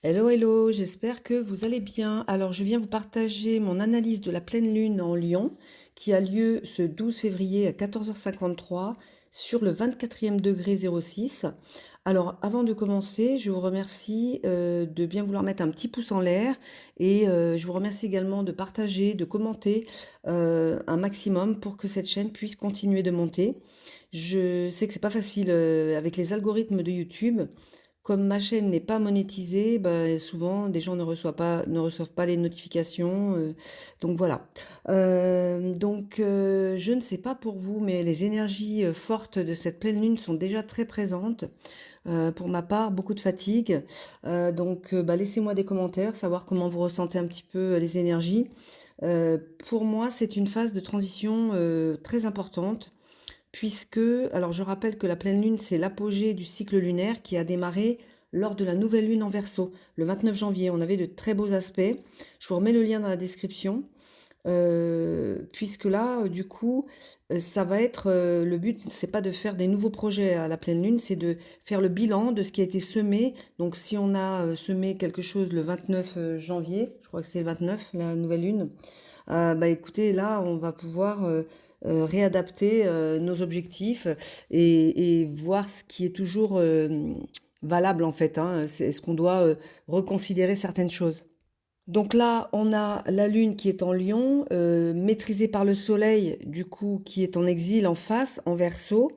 Hello, hello, j'espère que vous allez bien. Alors, je viens vous partager mon analyse de la pleine lune en Lion qui a lieu ce 12 février à 14h53 sur le 24e degré 06. Alors, avant de commencer, je vous remercie de bien vouloir mettre un petit pouce en l'air et je vous remercie également de partager, de commenter un maximum pour que cette chaîne puisse continuer de monter. Je sais que c'est pas facile avec les algorithmes de YouTube. Comme ma chaîne n'est pas monétisée, bah, souvent des gens ne reçoivent pas les notifications. Donc voilà. Je ne sais pas pour vous, mais les énergies fortes de cette pleine lune sont déjà très présentes. Pour ma part, beaucoup de fatigue. Bah, laissez-moi des commentaires, savoir comment vous ressentez un petit peu les énergies. Pour moi, c'est une phase de transition très importante. Puisque, alors je rappelle que la pleine lune, c'est l'apogée du cycle lunaire qui a démarré lors de la nouvelle lune en Verseau, le 29 janvier. On avait de très beaux aspects. Je vous remets le lien dans la description. Puisque là, du coup, ça va être le but, c'est pas de faire des nouveaux projets à la pleine lune, c'est de faire le bilan de ce qui a été semé. Donc, si on a semé quelque chose le 29 janvier, je crois que c'était le 29, la nouvelle lune, bah écoutez, là, on va pouvoir réadapter nos objectifs et voir ce qui est toujours valable en fait, hein. Est-ce qu'on doit reconsidérer certaines choses? Donc là, on a la Lune qui est en Lion, maîtrisée par le Soleil, du coup, qui est en exil en face, en Verseau.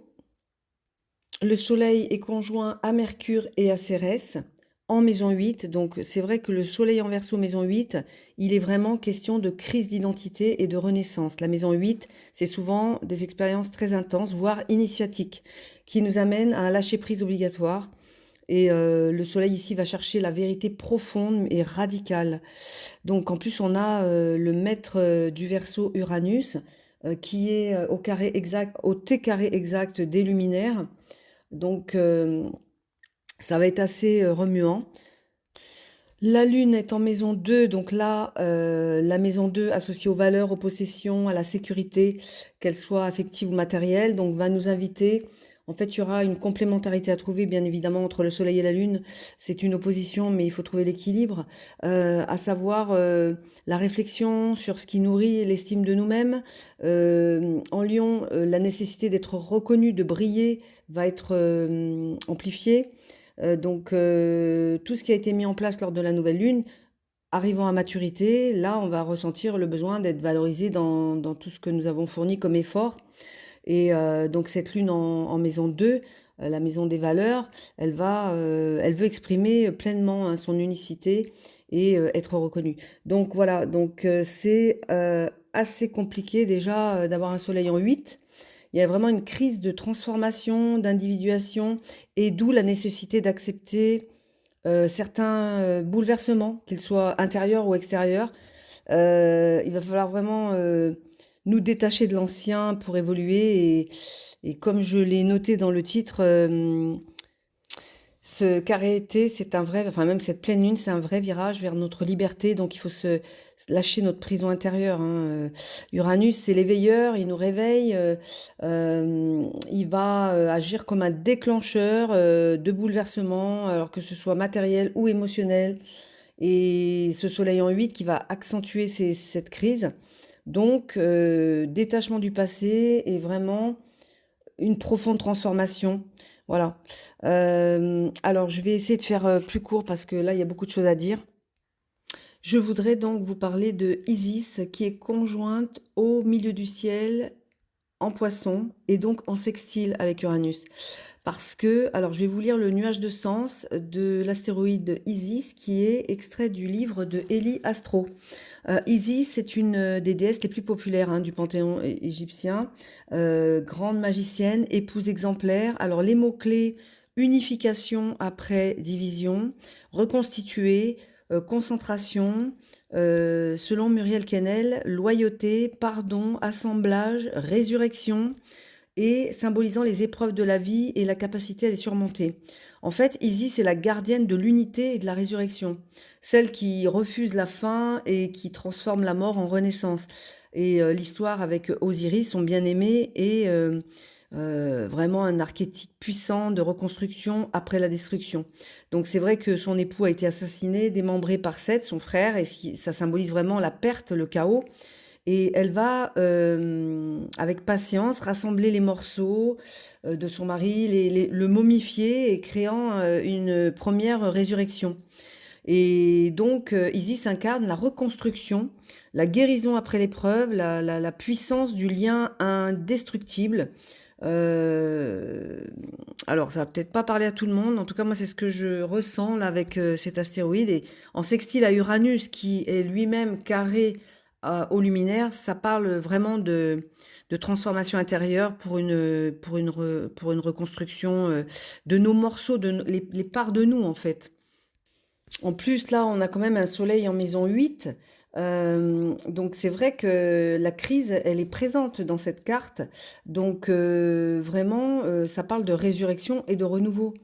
Le Soleil est conjoint à Mercure et à Cérès en maison 8. Donc c'est vrai que le Soleil en Verseau, maison 8, il est vraiment question de crise d'identité et de renaissance. La maison 8, c'est souvent des expériences très intenses, voire initiatiques, qui nous amènent à un lâcher-prise obligatoire. Et le Soleil ici va chercher la vérité profonde et radicale. Donc en plus, on a le maître du Verseau Uranus qui est au carré exact, au T carré exact des luminaires. Donc ça va être assez remuant. La Lune est en maison 2, donc là, la maison 2 associée aux valeurs, aux possessions, à la sécurité, qu'elle soit affective ou matérielle, donc va nous inviter. En fait, il y aura une complémentarité à trouver, bien évidemment, entre le Soleil et la Lune. C'est une opposition, mais il faut trouver l'équilibre, à savoir la réflexion sur ce qui nourrit l'estime de nous-mêmes. En Lion, la nécessité d'être reconnu, de briller, va être amplifiée. Tout ce qui a été mis en place lors de la nouvelle lune, arrivant à maturité, là, on va ressentir le besoin d'être valorisé dans tout ce que nous avons fourni comme effort. Et donc cette lune en maison 2, la maison des valeurs, elle veut exprimer pleinement hein, son unicité et être reconnue. Donc voilà, c'est assez compliqué déjà d'avoir un soleil en 8. Il y a vraiment une crise de transformation, d'individuation, et d'où la nécessité d'accepter certains bouleversements, qu'ils soient intérieurs ou extérieurs. Il va falloir vraiment nous détacher de l'ancien pour évoluer. Et comme je l'ai noté dans le titre, ce carré été, c'est un vrai, enfin même cette pleine lune, c'est un vrai virage vers notre liberté. Donc il faut se lâcher notre prison intérieure, hein. Uranus, c'est l'éveilleur, il nous réveille. Il va agir comme un déclencheur de bouleversement, alors que ce soit matériel ou émotionnel. Et ce soleil en 8 qui va accentuer cette crise. Donc détachement du passé et vraiment une profonde transformation. Voilà. Alors, je vais essayer de faire plus court parce que là, il y a beaucoup de choses à dire. Je voudrais donc vous parler de Isis qui est conjointe au milieu du ciel en poisson et donc en sextile avec Uranus. Parce que, alors je vais vous lire le nuage de sens de l'astéroïde Isis qui est extrait du livre de Élie Astro. Isis, c'est une des déesses les plus populaires hein, du panthéon égyptien, grande magicienne, épouse exemplaire. Alors les mots-clés, unification après division, reconstituer, concentration, selon Muriel Kennel, loyauté, pardon, assemblage, résurrection, et symbolisant les épreuves de la vie et la capacité à les surmonter. En fait, Isis est la gardienne de l'unité et de la résurrection, celle qui refuse la fin et qui transforme la mort en renaissance. Et l'histoire avec Osiris, son bien-aimé, est vraiment un archétype puissant de reconstruction après la destruction. Donc c'est vrai que son époux a été assassiné, démembré par Seth, son frère, et ça symbolise vraiment la perte, le chaos. Et elle va, avec patience, rassembler les morceaux de son mari, le momifier et créant une première résurrection. Et donc, Isis incarne la reconstruction, la guérison après l'épreuve, la puissance du lien indestructible. Euh, alors, ça va peut-être pas parler à tout le monde. En tout cas, moi, c'est ce que je ressens là avec cet astéroïde. Et en sextile à Uranus, qui est lui-même carré au luminaire, ça parle vraiment de transformation intérieure pour une reconstruction de nos morceaux, les parts de nous, en fait. En plus, là, on a quand même un soleil en maison 8. Donc c'est vrai que la crise, elle est présente dans cette carte. Donc vraiment, ça parle de résurrection et de renouveau,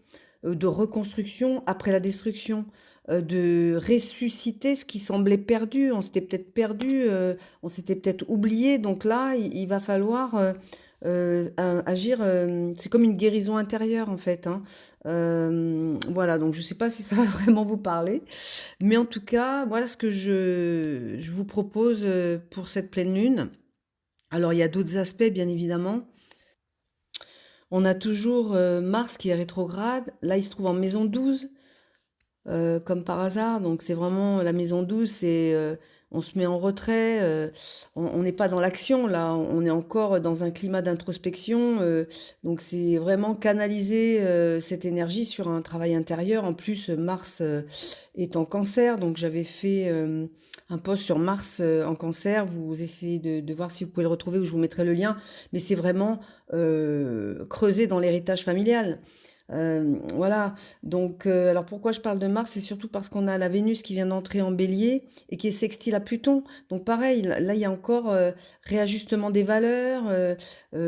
de reconstruction après la destruction, de ressusciter ce qui semblait perdu. On s'était peut-être perdu, on s'était peut-être oublié. Donc là, il va falloir agir. C'est comme une guérison intérieure en fait, hein. Voilà, donc je ne sais pas si ça va vraiment vous parler. Mais en tout cas, voilà ce que je vous propose pour cette pleine lune. Alors, il y a d'autres aspects, bien évidemment. On a toujours Mars qui est rétrograde. Là, il se trouve en maison 12, comme par hasard. Donc, c'est vraiment la maison 12, c'est on se met en retrait. On n'est pas dans l'action, là. On est encore dans un climat d'introspection. Donc, c'est vraiment canaliser cette énergie sur un travail intérieur. En plus, Mars est en cancer. Donc, j'avais fait un post sur Mars en cancer. Vous essayez de voir si vous pouvez le retrouver ou je vous mettrai le lien. Mais c'est vraiment creuser dans l'héritage familial. Voilà, donc alors pourquoi je parle de Mars, c'est surtout parce qu'on a la Vénus qui vient d'entrer en Bélier et qui est sextile à Pluton. Donc pareil, là il y a encore réajustement des valeurs, des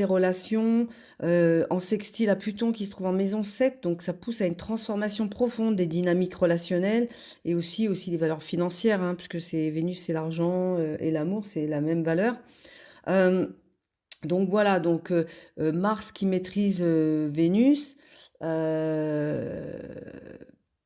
relations en sextile à Pluton qui se trouve en maison 7. Donc ça pousse à une transformation profonde des dynamiques relationnelles et aussi des valeurs financières, hein, puisque c'est Vénus, c'est l'argent et l'amour, c'est la même valeur. Euh, donc voilà, donc Mars qui maîtrise Vénus. euh,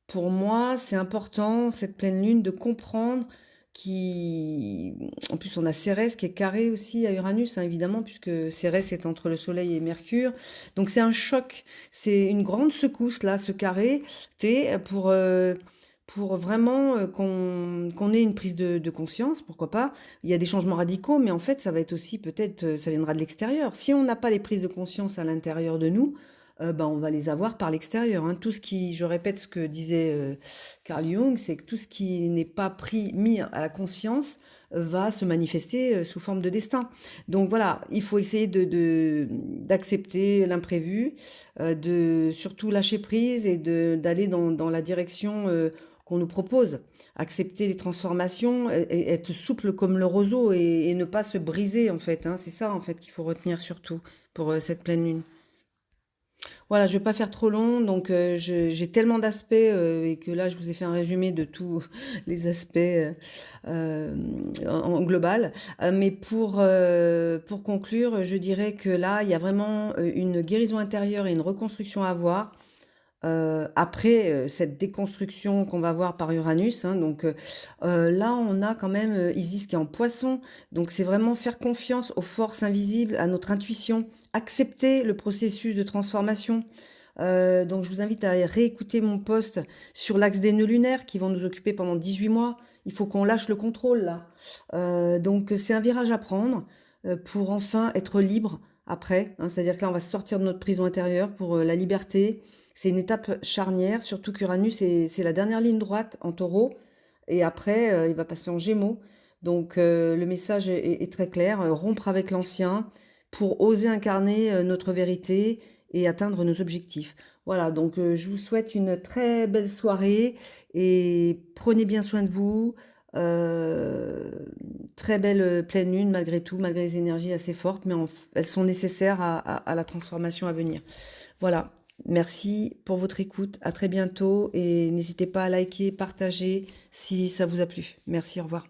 pour moi, c'est important, cette pleine lune, de comprendre qui... En plus, on a Cérès qui est carré aussi à Uranus, hein, évidemment, puisque Cérès est entre le Soleil et Mercure. Donc c'est un choc, c'est une grande secousse, là, ce carré. C'est pour vraiment qu'on ait une prise de conscience, pourquoi pas. Il y a des changements radicaux, mais en fait, ça va être aussi peut-être, ça viendra de l'extérieur. Si on n'a pas les prises de conscience à l'intérieur de nous, ben, on va les avoir par l'extérieur, hein. Tout ce qui, je répète ce que disait Carl Jung, c'est que tout ce qui n'est pas mis à la conscience va se manifester sous forme de destin. Donc voilà, il faut essayer d'accepter l'imprévu, de surtout lâcher prise et d'aller dans la direction qu'on nous propose. Accepter les transformations, et être souple comme le roseau et ne pas se briser en fait, hein. C'est ça en fait qu'il faut retenir surtout pour cette pleine lune. Voilà, je vais pas faire trop long, donc j'ai tellement d'aspects et que là je vous ai fait un résumé de tous les aspects en global. Mais pour conclure, je dirais que là, il y a vraiment une guérison intérieure et une reconstruction à avoir. Après cette déconstruction qu'on va voir par Uranus, hein, donc là on a quand même Isis qui est en poisson, donc c'est vraiment faire confiance aux forces invisibles, à notre intuition, accepter le processus de transformation. Donc je vous invite à réécouter mon post sur l'axe des nœuds lunaires qui vont nous occuper pendant 18 mois. Il faut qu'on lâche le contrôle là. Donc c'est un virage à prendre pour enfin être libre après, hein, c'est-à-dire que là on va sortir de notre prison intérieure pour la liberté. C'est une étape charnière, surtout qu'Uranus, c'est la dernière ligne droite en taureau. Et après, il va passer en gémeaux. Donc, le message est très clair. Rompre avec l'ancien pour oser incarner notre vérité et atteindre nos objectifs. Voilà, donc je vous souhaite une très belle soirée et prenez bien soin de vous. Euh, Très belle pleine lune malgré tout, malgré les énergies assez fortes, mais elles sont nécessaires à la transformation à venir. Voilà, merci pour votre écoute. À très bientôt et n'hésitez pas à liker, partager si ça vous a plu. Merci, au revoir.